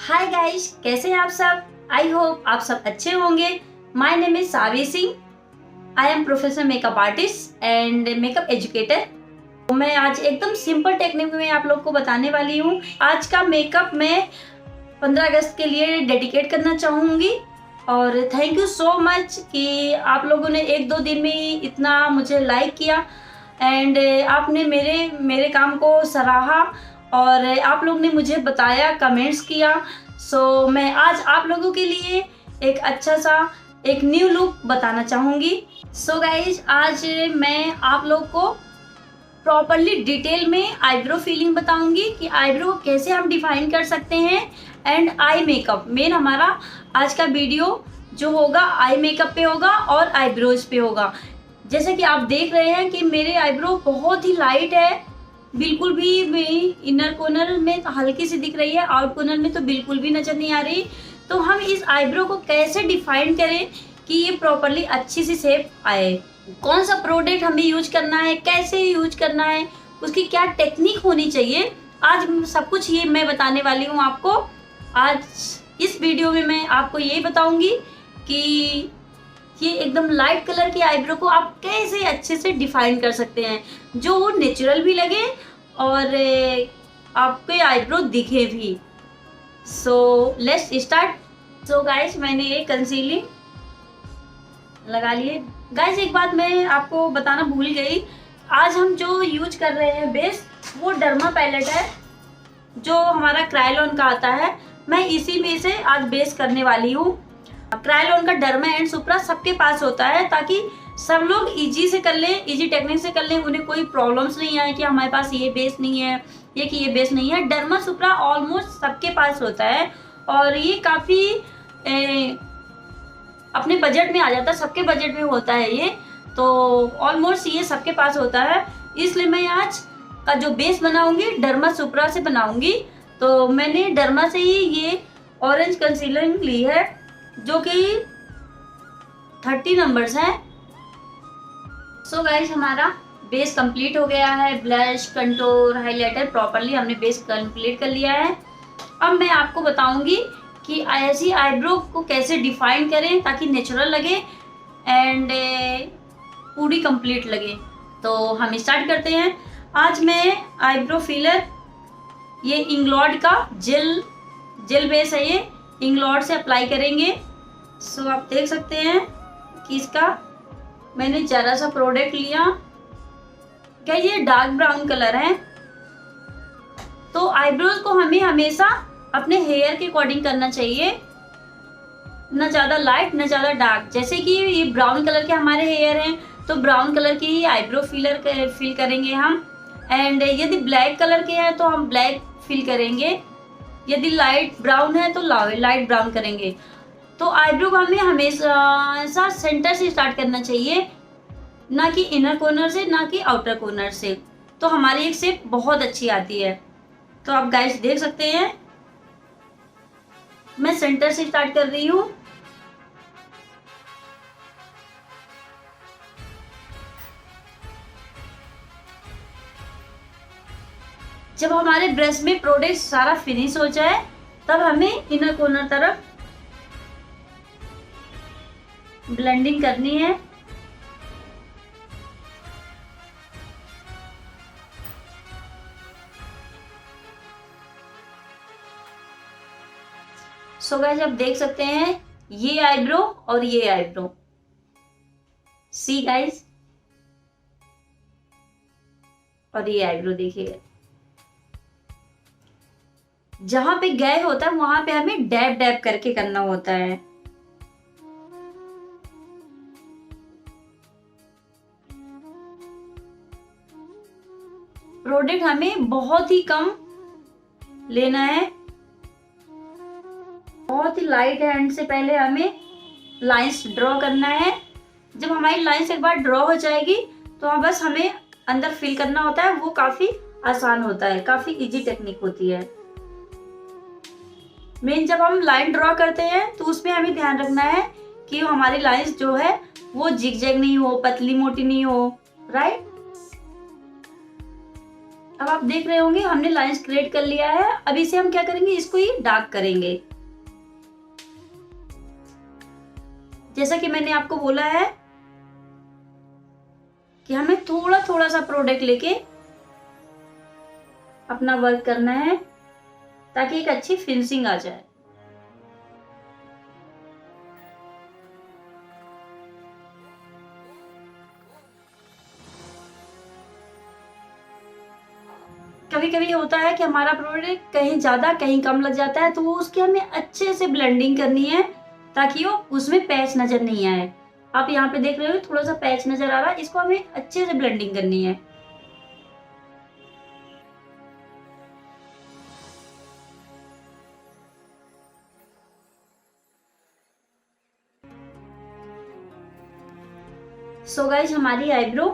Hi guys, कैसे हैं आप सब। आई होप आप सब अच्छे होंगे। My name is Savi Singh. I am professional makeup artist and makeup educator. मैं आज एकदम सिंपल टेक्निक में आप लोग को बताने वाली हूँ। आज का मेकअप मैं 15 अगस्त के लिए डेडिकेट करना चाहूँगी और थैंक यू सो मच कि आप लोगों ने 1-2 दिन में ही इतना मुझे लाइक किया एंड आपने मेरे काम को सराहा और आप लोग ने मुझे बताया, कमेंट्स किया। सो मैं आज आप लोगों के लिए एक अच्छा सा एक न्यू लुक बताना चाहूँगी। सो गाइज, आज मैं आप लोग को प्रॉपरली डिटेल में आईब्रो फीलिंग बताऊंगी कि आईब्रो कैसे हम डिफाइन कर सकते हैं एंड आई मेकअप। मेन हमारा आज का वीडियो जो होगा आई मेकअप पे होगा और आईब्रोज पे होगा। जैसे कि आप देख रहे हैं कि मेरे आईब्रो बहुत ही लाइट है, बिल्कुल भी इनर कॉर्नर में हल्की सी दिख रही है, आउट कॉर्नर में तो बिल्कुल भी नजर नहीं आ रही। तो हम इस आईब्रो को कैसे डिफाइन करें कि ये प्रॉपरली अच्छी सी शेप आए, कौन सा प्रोडक्ट हमें यूज करना है, कैसे यूज करना है, उसकी क्या टेक्निक होनी चाहिए, आज सब कुछ ये मैं बताने वाली हूँ आपको। आज इस वीडियो में मैं आपको यही बताऊंगी कि ये एकदम लाइट कलर की आईब्रो को आप कैसे अच्छे से डिफाइन कर सकते हैं, जो वो नेचुरल भी लगे और आपके आईब्रो दिखे भी। So let's start. So guys, मैंने ये कंसीलिंग लगा लिए। गाइस, एक बात मैं आपको बताना भूल गई, आज हम जो यूज कर रहे हैं बेस, वो डर्मा पैलेट है जो हमारा क्रायोलॉन का आता है। मैं इसी में से आज बेस करने वाली हूँ। क्रायोलॉन का डर्मा एंड सुप्रा सबके पास होता है ताकि सब लोग इजी से कर लें, इजी टेक्निक से कर लें, उन्हें कोई प्रॉब्लम्स नहीं आए कि हमारे पास ये बेस नहीं है, ये कि ये बेस नहीं है। डर्मा सुप्रा ऑलमोस्ट सबके पास होता है और ये काफ़ी अपने बजट में आ जाता है, सबके बजट में होता है ये, तो ऑलमोस्ट ये सबके पास होता है। इसलिए मैं आज का जो बेस बनाऊंगी डर्मा सुप्रा से बनाऊंगी। तो मैंने डर्मा से ही ये ऑरेंज कंसीलर ली है जो कि 30 नंबर्स हैं। सो गाइस, हमारा बेस कंप्लीट हो गया है। ब्लश, कंटूर, हाइलाइटर प्रॉपरली हमने बेस कंप्लीट कर लिया है। अब मैं आपको बताऊंगी कि ऐसी आईब्रो को कैसे डिफाइन करें ताकि नेचुरल लगे एंड पूरी कंप्लीट लगे। तो हम स्टार्ट करते हैं। आज मैं आईब्रो फिलर, ये इंग्लॉड का जेल बेस है, ये इंग्लॉड से अप्लाई करेंगे। सो आप देख सकते हैं कि इसका मैंने जरा सा प्रोडक्ट लिया। क्या ये डार्क ब्राउन कलर है। तो आईब्रोज को हमें हमेशा अपने हेयर के अकॉर्डिंग करना चाहिए, ना ज़्यादा लाइट ना ज़्यादा डार्क। जैसे कि ये ब्राउन कलर के हमारे हेयर हैं तो ब्राउन कलर की ही आईब्रो फिल करेंगे हम। एंड यदि ब्लैक कलर के हैं तो हम ब्लैक फिल करेंगे, यदि लाइट ब्राउन है तो लाइट ब्राउन करेंगे। तो आईब्रो को हमें हमेशा सेंटर से स्टार्ट करना चाहिए, ना कि इनर कॉर्नर से, ना कि आउटर कॉर्नर से। तो हमारी एक शेप बहुत अच्छी आती है। तो आप गाइस देख सकते हैं मैं सेंटर से स्टार्ट कर रही हूँ। जब हमारे ब्रश में प्रोडक्ट सारा फिनिश हो जाए तब हमें इनर कॉर्नर तरफ ब्लेंडिंग करनी है। सो गाइस, आप देख सकते हैं ये आईब्रो और ये आईब्रो, सी गाइस, और ये आईब्रो देखिएगा। जहां पे गैप होता है वहां पे हमें डैब डैब करके करना होता है। प्रोडक्ट हमें बहुत ही कम लेना है, बहुत ही लाइट हैंड से पहले हमें लाइंस ड्रॉ करना है। जब हमारी लाइंस एक बार ड्रॉ हो जाएगी तो बस हमें अंदर फिल करना होता है, वो काफी आसान होता है, काफी इजी टेक्निक होती है। मेन जब हम लाइन ड्रॉ करते हैं तो उसमें हमें ध्यान रखना है कि हमारी लाइंस जो है वो जिगजैग नहीं हो, पतली मोटी नहीं हो, राइट। अब आप देख रहे होंगे हमने लाइंस क्रिएट कर लिया है। अब इसे हम क्या करेंगे, इसको ही डार्क करेंगे। जैसा कि मैंने आपको बोला है कि हमें थोड़ा थोड़ा सा प्रोडक्ट लेके अपना वर्क करना है ताकि एक अच्छी फिनिशिंग आ जाए। कभी कभी होता है कि हमारा प्रोडक्ट कहीं ज्यादा कहीं कम लग जाता है, तो वो उसकी हमें अच्छे से ब्लेंडिंग करनी है ताकि वो उसमें पैच नजर नहीं आए। आप यहाँ पे देख रहे हो थोड़ा सा पैच नजर आ रहा है, इसको हमें अच्छे से ब्लेंडिंग करनी है। सो गाइस, हमारी आईब्रो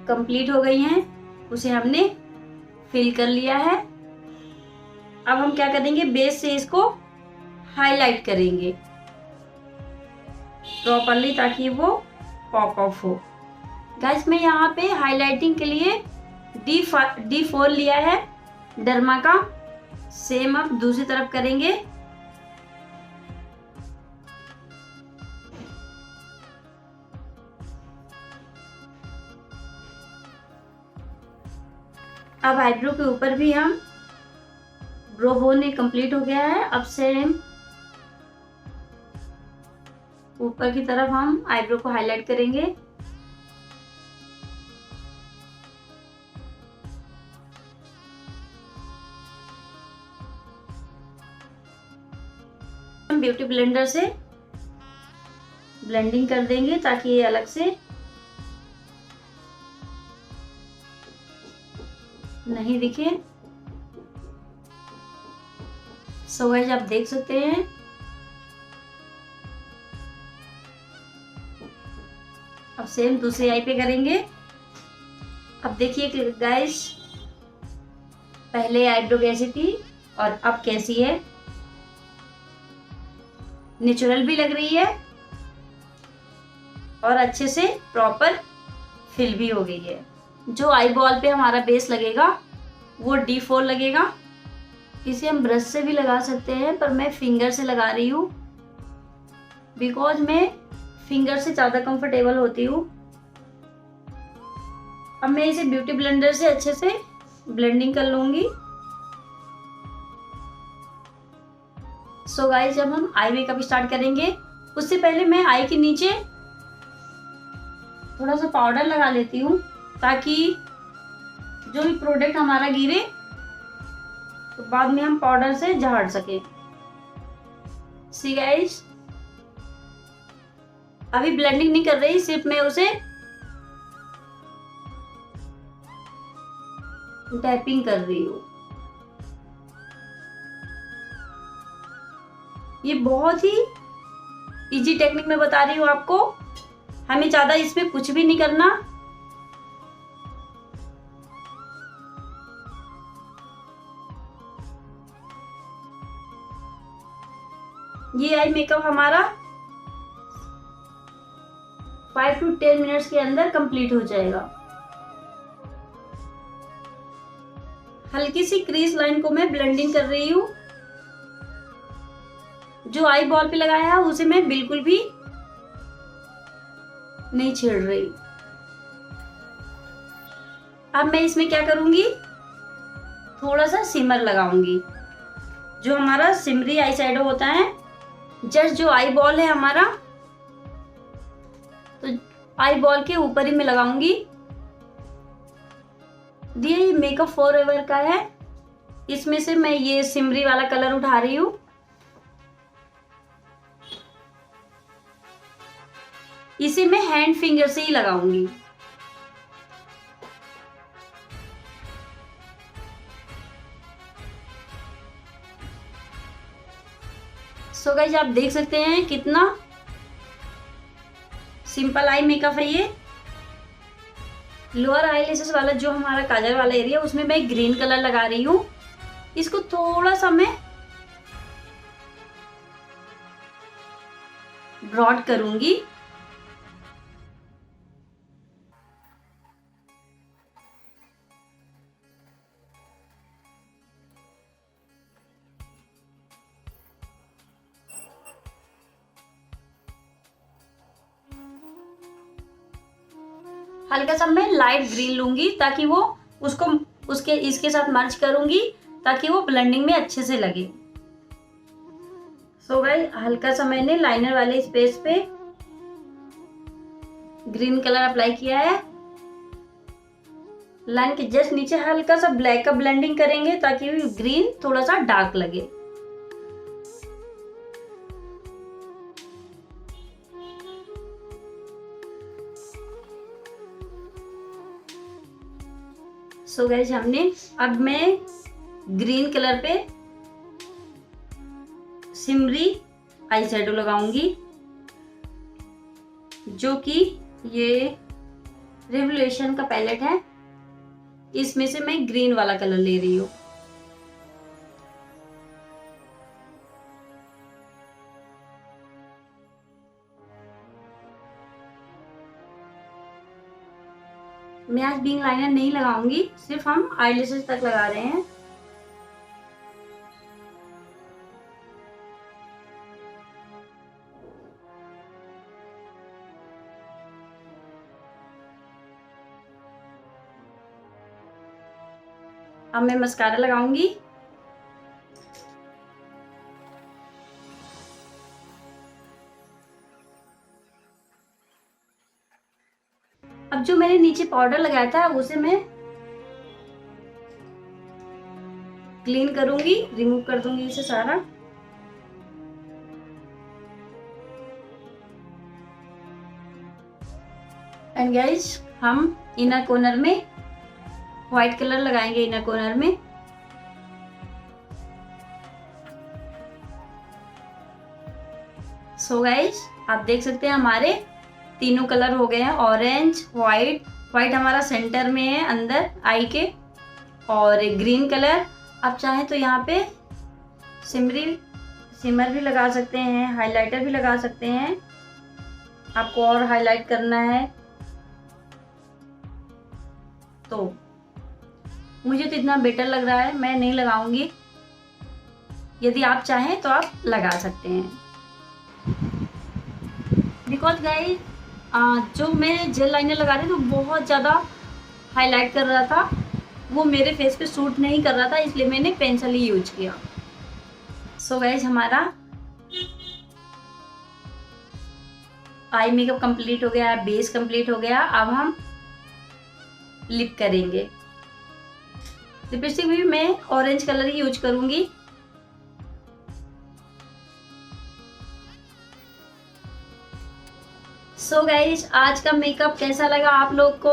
कंप्लीट हो गई हैं, उसे हमने फिल कर लिया है। अब हम क्या करेंगे, बेस से इसको हाईलाइट करेंगे प्रॉपरली ताकि वो पॉप ऑफ हो। गाइस, मैं यहाँ पे हाईलाइटिंग के लिए D4 लिया है डर्मा का। सेम अब दूसरी तरफ करेंगे। अब आईब्रो के ऊपर भी हम ब्रो बोन कंप्लीट हो गया है। अब सेम ऊपर की तरफ हम आईब्रो को हाईलाइट करेंगे। हम ब्यूटी ब्लेंडर से ब्लेंडिंग कर देंगे ताकि ये अलग से नहीं दिखे। सो गाइस, आप देख सकते हैं अब सेम दूसरी आई पे करेंगे। अब देखिए गाइस, पहले आईब्रो कैसी थी और अब कैसी है। नेचुरल भी लग रही है और अच्छे से प्रॉपर फिल भी हो गई है। जो आई बॉल पे हमारा बेस लगेगा वो D4 लगेगा। इसे हम ब्रश से भी लगा सकते हैं, पर मैं फिंगर से लगा रही हूँ बिकॉज मैं फिंगर से ज्यादा कंफर्टेबल होती हूँ। अब मैं इसे ब्यूटी ब्लेंडर से अच्छे से ब्लेंडिंग कर लूंगी। सो गाइस, जब हम आई मेकअप स्टार्ट करेंगे उससे पहले मैं आई के नीचे थोड़ा सा पाउडर लगा लेती हूँ ताकि जो भी प्रोडक्ट हमारा गिरे तो बाद में हम पाउडर से झाड़ सके। सी गाइस, अभी ब्लेंडिंग नहीं कर रही, सिर्फ मैं उसे टैपिंग कर रही हूँ। ये बहुत ही इजी टेक्निक में बता रही हूँ आपको। हमें ज्यादा इसमें कुछ भी नहीं करना। ये आई मेकअप हमारा 5 to 10 मिनट्स के अंदर कंप्लीट हो जाएगा। हल्की सी क्रीज लाइन को मैं ब्लेंडिंग कर रही हूँ। जो आई बॉल पे लगाया है उसे मैं बिल्कुल भी नहीं छेड़ रही। अब मैं इसमें क्या करूंगी, थोड़ा सा सिमर लगाऊंगी। जो हमारा सिमरी आई शैडो होता है, जस्ट जो आई बॉल है हमारा, तो आई बॉल के ऊपर ही मैं लगाऊंगी। ये मेकअप फॉरएवर का है, इसमें से मैं ये सिमरी वाला कलर उठा रही हूँ। इसे मैं हैंड फिंगर से ही लगाऊंगी। सो गाइस, आप देख सकते हैं कितना सिंपल आई मेकअप है ये। लोअर आईलैशेस वाला जो हमारा काजल वाला एरिया, उसमें मैं ग्रीन कलर लगा रही हूँ। इसको थोड़ा सा मैं ब्रॉड करूंगी। हल्का सा मैं लाइट ग्रीन लूंगी ताकि वो इसके साथ मर्ज करूंगी ताकि वो ब्लेंडिंग में अच्छे से लगे। सो गाइस हल्का सा मैंने लाइनर वाले स्पेस पे ग्रीन कलर अप्लाई किया है। लाइन के जस्ट नीचे हल्का सा ब्लैक का ब्लेंडिंग करेंगे ताकि ग्रीन थोड़ा सा डार्क लगे। सो गाइस अब मैं ग्रीन कलर पे सिमरी आई शेडो लगाऊंगी, जो कि ये रेवोल्यूशन का पैलेट है। इसमें से मैं ग्रीन वाला कलर ले रही हूँ। मैं आज विंग लाइनर नहीं लगाऊंगी, सिर्फ हम आईलैशेस तक लगा रहे हैं। अब मैं मस्कारा लगाऊंगी। अब जो मैंने नीचे पाउडर लगाया था उसे मैं क्लीन करूंगी, रिमूव कर दूंगी इसे सारा। एंड गाइस हम इनर कॉर्नर में व्हाइट कलर लगाएंगे, इनर कॉर्नर में। सो गाइस आप देख सकते हैं हमारे तीनों कलर हो गए हैं, ऑरेंज, व्हाइट हमारा सेंटर में है अंदर आई के, और ग्रीन कलर। आप चाहें तो यहाँ पे सिमर भी लगा सकते हैं, हाइलाइटर भी लगा सकते हैं। आपको और हाईलाइट करना है तो मुझे तो इतना बेटर लग रहा है, मैं नहीं लगाऊंगी। यदि आप चाहें तो आप लगा सकते हैं। बिकॉज गाइस जो मैं जेल लाइनर लगा रही थी तो बहुत ज़्यादा हाईलाइट कर रहा था, वो मेरे फेस पे सूट नहीं कर रहा था, इसलिए मैंने पेंसिल ही यूज किया। सो गाइस हमारा आई मेकअप कंप्लीट हो गया, बेस कंप्लीट हो गया। अब हम लिप करेंगे। लिपस्टिक भी मैं ऑरेंज कलर ही यूज करूंगी। सो गाइस आज का मेकअप कैसा लगा आप लोग को?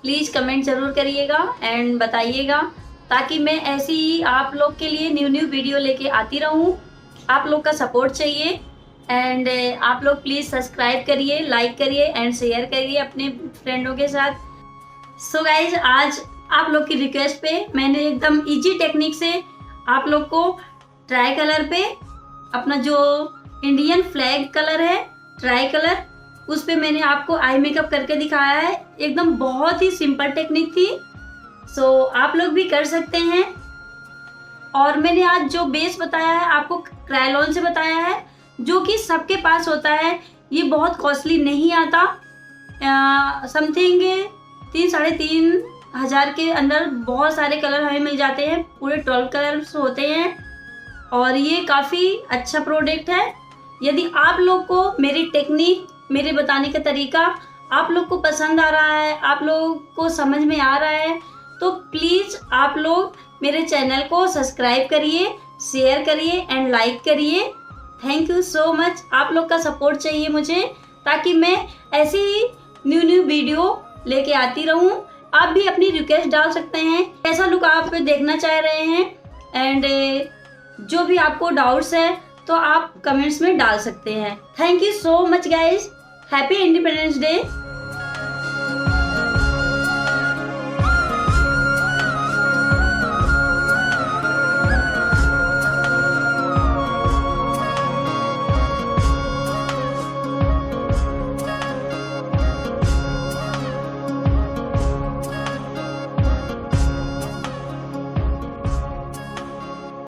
प्लीज कमेंट जरूर करिएगा एंड बताइएगा, ताकि मैं ऐसी ही आप लोग के लिए न्यू वीडियो लेके आती रहूं। आप लोग का सपोर्ट चाहिए एंड आप लोग प्लीज सब्सक्राइब करिए, लाइक करिए एंड शेयर करिए अपने फ्रेंडों के साथ। सो गाइज आज आप लोग की रिक्वेस्ट पे मैंने एकदम इजी टेक्निक से आप लोग को ट्राई कलर पे अपना जो इंडियन फ्लैग कलर है ट्राई कलर, उस पे मैंने आपको आई मेकअप करके दिखाया है। एकदम बहुत ही सिंपल टेक्निक थी, सो आप लोग भी कर सकते हैं। और मैंने आज जो बेस बताया है आपको क्रायोन से बताया है, जो कि सबके पास होता है। ये बहुत कॉस्टली नहीं आता, समथिंग 3-3.5 के अंदर बहुत सारे कलर हमें मिल जाते हैं। पूरे 12 कलर्स होते हैं और ये काफ़ी अच्छा प्रोडक्ट है। यदि आप लोग को मेरी टेक्निक, मेरे बताने का तरीका आप लोग को पसंद आ रहा है, आप लोग को समझ में आ रहा है, तो प्लीज़ आप लोग मेरे चैनल को सब्सक्राइब करिए, शेयर करिए एंड लाइक करिए। Thank you so much. आप लोग का सपोर्ट चाहिए मुझे, ताकि मैं ऐसे ही न्यू वीडियो लेके आती रहूं। आप भी अपनी रिक्वेस्ट डाल सकते हैं, कैसा लुक आप देखना चाह रहे हैं, एंड जो भी आपको डाउट्स है तो आप कमेंट्स में डाल सकते हैं। Thank you so much guys. Happy independence day.